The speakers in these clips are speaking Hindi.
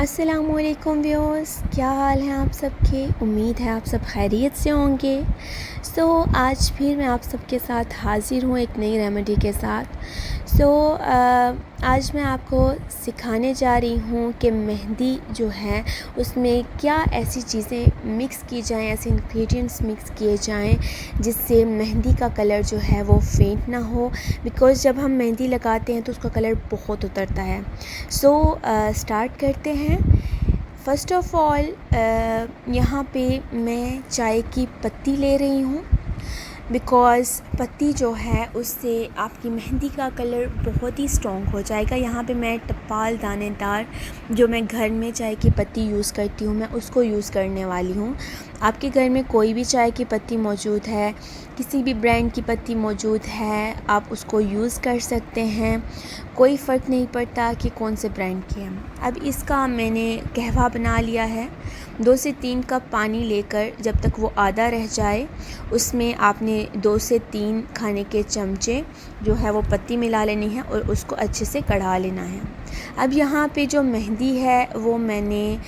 अस्सलामुअलैकुम व्यूअर्स, क्या हाल है आप सबके। उम्मीद है आप सब खैरियत से होंगे। आज फिर मैं आप सबके साथ हाज़िर हूँ एक नई रेमेडी के साथ। आज मैं आपको सिखाने जा रही हूँ कि मेहंदी जो है उसमें क्या ऐसी चीज़ें मिक्स की जाएं, ऐसे इंग्रेडिएंट्स मिक्स किए जाएं जिससे मेहंदी का कलर जो है वो फेंट ना हो। बिकॉज़ जब हम मेहंदी लगाते हैं तो उसका कलर बहुत उतरता है। स्टार्ट करते हैं। फ़र्स्ट ऑफ़ ऑल यहाँ पे मैं चाय की पत्ती ले रही हूँ, बिकॉज़ पत्ती जो है उससे आपकी मेहंदी का कलर बहुत ही स्ट्रॉन्ग हो जाएगा। यहाँ पे मैं टपाल दानेदार जो मैं घर में चाय की पत्ती यूज़ करती हूँ मैं उसको यूज़ करने वाली हूँ। आपके घर में कोई भी चाय की पत्ती मौजूद है, किसी भी ब्रांड की पत्ती मौजूद है, आप उसको यूज़ कर सकते हैं। कोई फ़र्क नहीं पड़ता कि कौन से ब्रांड की है। अब इसका मैंने कहवा बना लिया है। 2 से 3 कप पानी लेकर जब तक वो आधा रह जाए उसमें आपने 2 से 3 खाने के चमचे जो है वो पत्ती मिला लेनी है और उसको अच्छे से कढ़ा लेना है। अब यहाँ पे जो मेहंदी है वो मैंने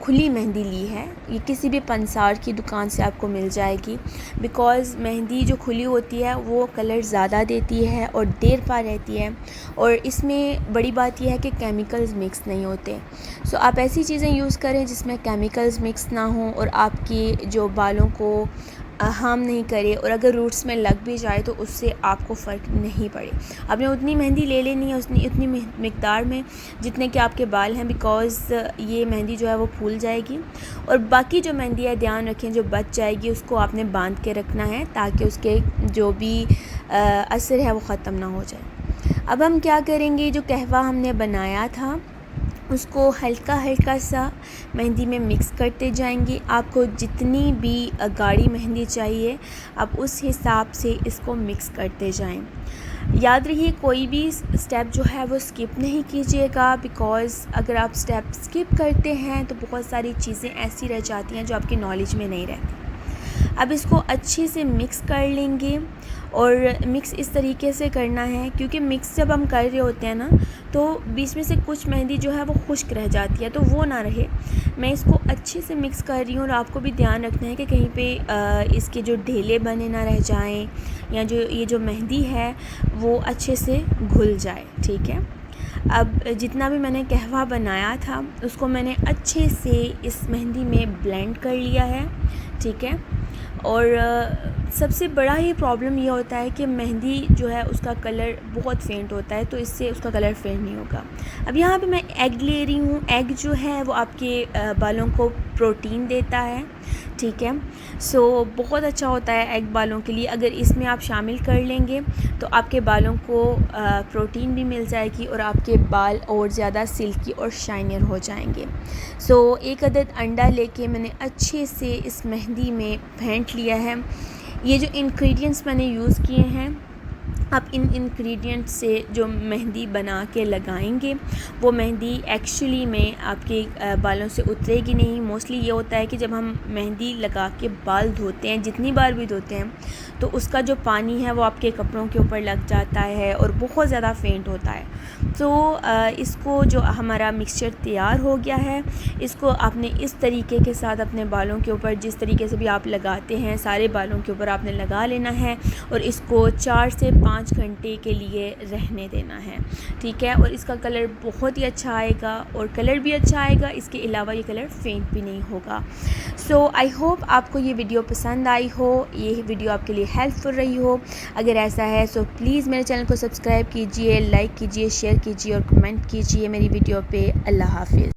खुली मेहंदी ली है। ये किसी भी पंसार की दुकान से आपको मिल जाएगी, बिकॉज़ मेहंदी जो खुली होती है वो कलर ज़्यादा देती है और देर पा रहती है, और इसमें बड़ी बात यह है कि केमिकल्स मिक्स नहीं होते। आप ऐसी चीज़ें यूज़ करें जिसमें केमिकल्स मिक्स ना हो और आपकी जो बालों को हार्म नहीं करे, और अगर रूट्स में लग भी जाए तो उससे आपको फ़र्क नहीं पड़े। आपने उतनी मेहंदी ले लेनी है, उतनी मिक़दार में जितने कि आपके बाल हैं, बिकॉज़ ये मेहंदी जो है वो फूल जाएगी। और बाकी जो मेहंदी है ध्यान रखें जो बच जाएगी उसको आपने बांध के रखना है ताकि उसके जो भी असर है वो ख़त्म ना हो जाए। अब हम क्या करेंगे, जो कहवा हमने बनाया था उसको हल्का हल्का सा मेहंदी में मिक्स करते जाएंगे। आपको जितनी भी गाढ़ी मेहंदी चाहिए आप उस हिसाब से इसको मिक्स करते जाएं। याद रहिए कोई भी स्टेप जो है वो स्किप नहीं कीजिएगा, बिकॉज़ अगर आप स्टेप स्किप करते हैं तो बहुत सारी चीज़ें ऐसी रह जाती हैं जो आपकी नॉलेज में नहीं रहती। अब इसको अच्छे से मिक्स कर लेंगे, और मिक्स इस तरीके से करना है क्योंकि मिक्स जब हम कर रहे होते हैं ना तो बीच में से कुछ मेहंदी जो है वो खुश्क रह जाती है, तो वो ना रहे। मैं इसको अच्छे से मिक्स कर रही हूँ, और आपको भी ध्यान रखना है कि कहीं पे इसके जो ढेले बने ना रह जाएं, या ये जो मेहंदी है वो अच्छे से घुल जाए। ठीक है। अब जितना भी मैंने कहवा बनाया था उसको मैंने अच्छे से इस मेहंदी में ब्लेंड कर लिया है। ठीक है। और सबसे बड़ा ही प्रॉब्लम ये होता है कि मेहंदी जो है उसका कलर बहुत फेंट होता है, तो इससे उसका कलर फेंट नहीं होगा। अब यहाँ पे मैं एग ले रही हूँ। एग जो है वो आपके बालों को प्रोटीन देता है। ठीक है। बहुत अच्छा होता है एग बालों के लिए। अगर इसमें आप शामिल कर लेंगे तो आपके बालों को प्रोटीन भी मिल जाएगी और आपके बाल और ज़्यादा सिल्की और शाइनर हो जाएंगे। एक अदद अंडा लेके मैंने अच्छे से इस मेहंदी में फेंट लिया है। ये जो इंग्रेडिएंट्स मैंने यूज़ किए हैं, आप इन इंग्रेडिएंट्स से जो मेहंदी बना के लगाएंगे वो मेहंदी एक्चुअली में आपके बालों से उतरेगी नहीं। मोस्टली ये होता है कि जब हम मेहंदी लगा के बाल धोते हैं, जितनी बार भी धोते हैं, तो उसका जो पानी है वो आपके कपड़ों के ऊपर लग जाता है और बहुत ज़्यादा फेंट होता है। इसको जो हमारा मिक्सचर तैयार हो गया है, इसको आपने इस तरीके के साथ अपने बालों के ऊपर, जिस तरीके से भी आप लगाते हैं सारे बालों के ऊपर आपने लगा लेना है, और इसको 4 से 5 घंटे के लिए रहने देना है। ठीक है। और इसका कलर बहुत ही अच्छा आएगा, और कलर भी अच्छा आएगा, इसके अलावा ये कलर फेंट भी नहीं होगा। आई होप आपको ये वीडियो पसंद आई हो, ये वीडियो आपके लिए हेल्पफुल रही हो। अगर ऐसा है प्लीज़ मेरे चैनल को सब्सक्राइब कीजिए, लाइक कीजिए, शेयर कीजिए और कमेंट कीजिए मेरी वीडियो पे। अल्लाह हाफ़िज़।